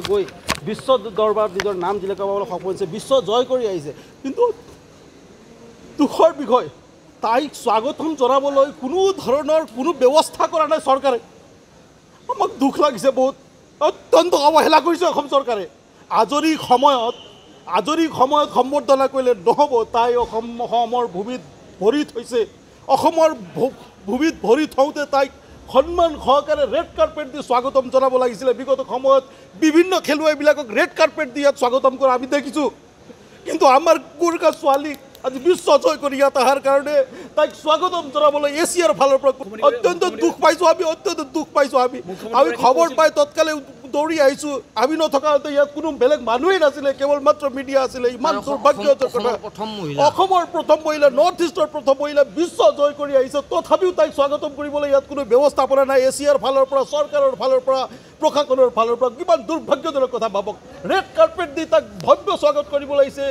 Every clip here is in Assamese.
গৈ বিশ্ব দৰবাৰত নিজৰ নাম জিলিকাবলৈ সক্ষম হৈছে, বিশ্ব জয় কৰি আহিছে। কিন্তু দুখৰ বিষয়, তাইক স্বাগতম জনাবলৈ কোনো ধৰণৰ কোনো ব্যৱস্থা কৰা নাই চৰকাৰে। আমাক দুখ লাগিছে বহুত, অত্যন্ত অৱহেলা কৰিছে অসম চৰকাৰে। আজৰি সময়ত সম্বৰ্ধনা কৰিলে নহ'ব। তাই অসমৰ ভূমিত ভৰি থৈছে, অসমৰ ভূমিত ভৰি থওঁতে তাইক সন্মান সহকাৰে ৰেড কাৰ্পেট দি স্বাগতম জনাব লাগিছিলে। বিগত সময়ত বিভিন্ন খেলুৱৈবিলাকক ৰেড কাৰ্পেট দি ইয়াত স্বাগতম কৰা আমি দেখিছোঁ। কিন্তু আমাৰ গোৰ্খা ছোৱালীক আজি বিশ্ব জয় কৰি ইয়াত অহাৰ কাৰণে তাইক স্বাগতম জনাবলৈ এছিয়াৰ ফালৰ পৰা অত্যন্ত দুখ পাইছোঁ আমি। খবৰ পাই তৎকালে দৌৰি আহিছোঁ। আমি নথকাতে ইয়াত কোনো বেলেগ মানুহেই নাছিলে, কেৱল মাত্ৰ মিডিয়া আছিলে। ইমান দুৰ্ভাগ্যজনক কথা। অসমৰ প্ৰথম মহিলা, নৰ্থ ইষ্টৰ প্ৰথম মহিলা বিশ্ব জয় কৰি আহিছে, তথাপিও তাইক স্বাগতম কৰিবলৈ ইয়াত কোনো ব্যৱস্থাপনা নাই। এছিয়াৰ ফালৰ পৰা, চৰকাৰৰ ফালৰ পৰা, প্ৰশাসনৰ ফালৰ পৰা কিমান দুৰ্ভাগ্যজনক কথা ভাবক। ৰেড কাৰ্পেট দি তাক ভব্য স্বাগত কৰিব লাগিছে,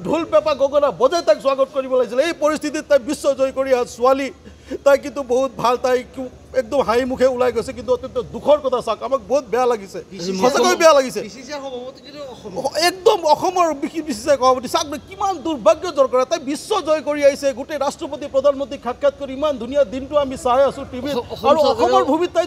ঢোল পেঁপা গগনা বজাই তাইক স্বাগত কৰিব লাগিছিলে। এই পৰিস্থিতিত তাই বিশ্ব জয় কৰি অহা ছোৱালী, তাই কিন্তু বহুত ভাল, তাই একদম হাঁহি মুখে ওলাই গৈছে। কিন্তু অত্যন্ত দুখৰ কথা চাওক, আমাক বহুত বেয়া লাগিছে, সঁচাকৈ বেয়া লাগিছে। একদম অসমৰ বিচিচিআই সভাপতি চাওক কিমান দুৰ্ভাগ্যজনক কথা। তাই বিশ্ব জয় কৰি আহিছে, গোটেই ৰাষ্ট্ৰপতি প্ৰধানমন্ত্ৰীক সাক্ষাৎ কৰি ইমান ধুনীয়া দিনটো আমি চাই আছোঁ টিভিত, আৰু অসমৰ ভূমিত তাই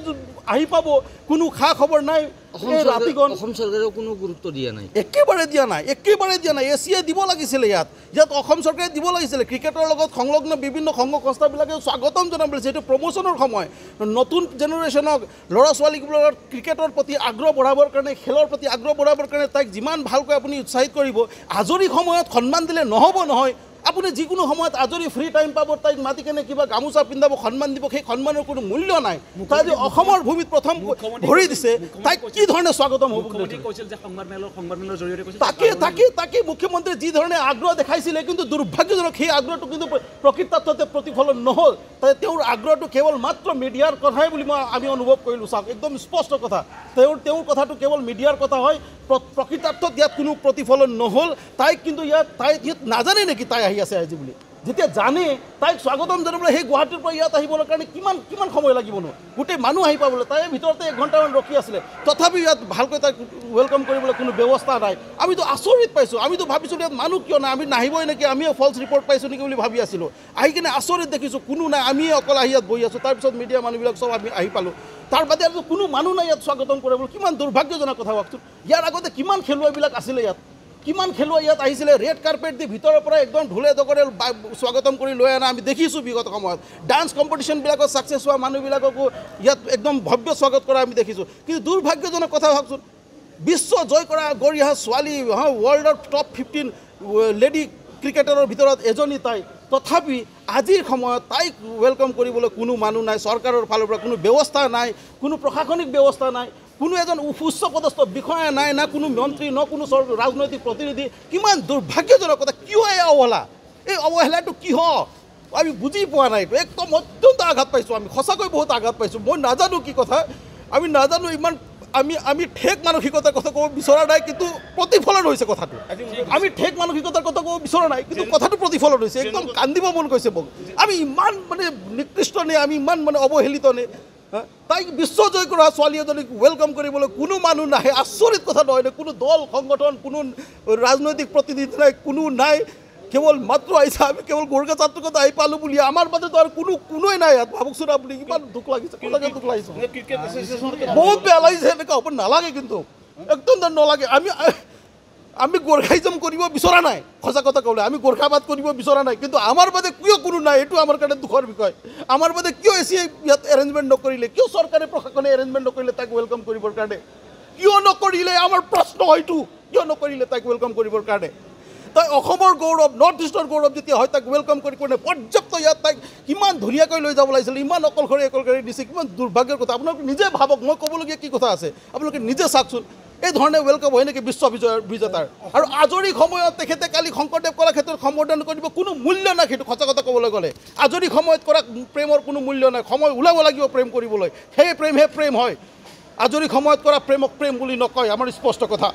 আহি পাব, কোনো খা খবৰ নাই। অসম চৰকাৰেও কোনো গুৰুত্ব দিয়া নাই, একেবাৰে দিয়া নাই। এছিয়াই দিব লাগিছিলে, ইয়াত অসম চৰকাৰে দিব লাগিছিলে। ক্ৰিকেটৰ লগত সংলগ্ন বিভিন্ন সংঘ সংস্থাবিলাকে স্বাগতম জনাব লাগিছিলে। এইটো প্ৰমোচনৰ সময়, নতুন জেনেৰেশ্যনক, ল'ৰা ছোৱালীবোৰৰ ক্ৰিকেটৰ প্ৰতি আগ্ৰহ বঢ়াবৰ কাৰণে, খেলৰ প্ৰতি আগ্ৰহ বঢ়াবৰ কাৰণে তাইক যিমান ভালকৈ আপুনি উৎসাহিত কৰিব। আজৰি সময়ত সন্মান দিলে নহ'ব নহয়। আপুনি যিকোনো সময়ত আজৰি ফ্ৰী টাইম পাব, তাইক মাতি কেনে কিবা গামোচা পিন্ধাব, সন্মান দিব, সেই সন্মানৰ কোনো মূল্য নাই। তাই যে অসমৰ ভূমিত প্ৰথম ভৰি দিছে, তাইক কি ধৰণে স্বাগতম হ'ব? তাকে মুখ্যমন্ত্ৰীয়ে যি ধৰণে আগ্ৰহ দেখাইছিলে, কিন্তু দুৰ্ভাগ্যজনক সেই আগ্ৰহটো কিন্তু প্ৰকৃতাৰ্থতে প্ৰতিফলন নহ'ল। তাই তেওঁৰ আগ্ৰহটো কেৱল মাত্ৰ মিডিয়াৰ কথাই বুলি আমি অনুভৱ কৰিলোঁ। চাওক একদম স্পষ্ট কথা, তেওঁৰ কথাটো কেৱল মিডিয়াৰ কথা হয়, প্ৰকৃতাৰ্থত ইয়াত কোনো প্ৰতিফলন নহ'ল। তাইক কিন্তু ইয়াত নাজানে নেকি তাই আহি আছে আজি বুলি? যেতিয়া জানে, তাইক স্বাগতম জনাবলৈ সেই গুৱাহাটীৰ পৰা ইয়াত আহিবৰ কাৰণে কিমান সময় লাগিবনো? গোটেই মানুহ আহি পাবলৈ তাই ভিতৰতে 1 ঘণ্টামান ৰখি আছিলে, তথাপিও ইয়াত ভালকৈ তাইক ৱেলকাম কৰিবলৈ কোনো ব্যৱস্থা নাই। আমিতো আচৰিত পাইছোঁ, আমিতো ভাবিছিলোঁ ইয়াত মানুহ কিয় নাই, আমি নাহিবই নেকি, আমিও ফল্ছ ৰিপৰ্ট পাইছোঁ নেকি বুলি ভাবি আছিলোঁ। আহি কিনে আচৰিত দেখিছোঁ কোনো নাই, আমিয়ে অকল আহি ইয়াত বহি আছোঁ। তাৰপিছত মিডিয়া মানুহবিলাক চব আমি আহি পালোঁ, তাৰ বাদে আৰু কোনো মানুহ নাই ইয়াত স্বাগতম কৰিবলৈ। কিমান দুৰ্ভাগ্যজনক কথা ভাবকচোন। ইয়াৰ আগতে কিমান খেলুৱৈবিলাক আছিলে ইয়াত, কিমান খেলুৱৈ ইয়াত আহিছিলে, ৰেড কাৰ্পেট দি ভিতৰৰ পৰা একদম ঢোলে ডগৰে স্বাগতম কৰি লৈ অনা আমি দেখিছোঁ বিগত সময়ত। ডান্স কম্পিটিশ্যনবিলাকত ছাকচেছ হোৱা মানুহবিলাককো ইয়াত একদম ভব্য স্বাগত কৰা আমি দেখিছোঁ। কিন্তু দুৰ্ভাগ্যজনক কথা ভাবচোন, বিশ্ব জয় কৰা গঢ়ি অহা ছোৱালী, ৱৰ্ল্ডৰ টপ 15 লেডি ক্ৰিকেটাৰৰ ভিতৰত এজনী তাই, তথাপি আজিৰ সময়ত তাইক ৱেলকাম কৰিবলৈ কোনো মানুহ নাই। চৰকাৰৰ ফালৰ পৰা কোনো ব্যৱস্থা নাই, কোনো প্ৰশাসনিক ব্যৱস্থা নাই, কোনো এজন উচ্চ পদস্থ বিষয়া নাই, না কোনো মন্ত্ৰী, ন কোনো ৰাজনৈতিক প্ৰতিনিধি। কিমান দুৰ্ভাগ্যজনক কথা। কিয় এই অৱহেলা? এই অৱহেলাটো কিয় আমি বুজি পোৱা নাই। একদম অত্যন্ত আঘাত পাইছোঁ আমি, সঁচাকৈ বহুত আঘাত পাইছোঁ। মই নাজানো কি কথা, আমি নাজানো। ইমান আমি ঠেক মানসিকতাৰ কথা ক'ব বিচৰা নাই, কিন্তু প্ৰতিফলন হৈছে কথাটো। আমি ঠেক মানসিকতাৰ কথা ক'ব বিচৰা নাই, কিন্তু কথাটো প্ৰতিফলন হৈছে। একদম কান্দিব মন গৈছে মোক। আমি ইমান নিকৃষ্ট নে, আমি ইমান অৱহেলিত নে? তাইক বিশ্ব জয় কৰা ছোৱালী এজনীক ৱেলকাম কৰিবলৈ কোনো মানুহ নাহে। আচৰিত কথা নহয় নে? কোনো দল সংগঠন, কোনো ৰাজনৈতিক প্ৰতিনিধি নাই, কোনো নাই। কেৱল মাত্ৰ আহিছে, আমি কেৱল গোৰ্খা ছাত্ৰকত আহি পালোঁ বুলি। আমাৰ মাজতো আৰু কোনোৱে নাই ইয়াত। ভাবকচোন আপুনি, কিমান দুখ লাগিছে, দুখ লাগিছে, বহুত বেয়া লাগিছে। এনেকুৱা হ'ব নালাগে, কিন্তু একদম নালাগে। আমি গোৰ্খাইজম কৰিব বিচৰা নাই, সঁচা কথা ক'লে আমি গোৰ্খাবাদ কৰিব বিচৰা নাই, কিন্তু আমাৰ বাদে কিয় কোনো নাই, এইটো আমাৰ কাৰণে দুখৰ বিষয়। আমাৰ বাদে কিয় এছিয়াই ইয়াত এৰেঞ্জমেণ্ট নকৰিলে, কিয় চৰকাৰে প্ৰশাসনে এৰেঞ্জমেণ্ট নকৰিলে তাক ৱেলকাম কৰিবৰ কাৰণে? কিয় নকৰিলে? আমাৰ প্ৰশ্ন হয়তো, কিয় নকৰিলে তাইক ৱেলকাম কৰিবৰ কাৰণে? তাই অসমৰ গৌৰৱ, নৰ্থ ইষ্টৰ গৌৰৱ যেতিয়া হয়, তাক ৱেলকাম কৰি পৰ্যাপ্ত ইয়াত তাইক কিমান ধুনীয়াকৈ লৈ যাব লাগিছিলে, ইমান অকলশৰে দিছে। কিমান দুৰ্ভাগ্যৰ কথা। আপোনালোকে নিজে ভাবক, মই ক'বলগীয়া কি কথা আছে আপোনালোকে নিজে চাওকচোন। এই ধৰণে ৱেলকাম হয় নেকি বিশ্ব বিজেতাৰ? আৰু আজৰি সময়ত তেখেতে কালি শংকৰদেৱ কলাক্ষেত্ৰত সম্বৰ্ধন কৰিব, কোনো মূল্য নাই। সেইটো সঁচা কথা ক'বলৈ গ'লে আজৰি সময়ত কৰা প্ৰেমৰ কোনো মূল্য নাই। সময় ওলাব লাগিব প্ৰেম কৰিবলৈ, সেই প্ৰেম হয়। আজৰি সময়ত কৰা প্ৰেমক প্ৰেম বুলি নকয়, আমাৰ স্পষ্ট কথা।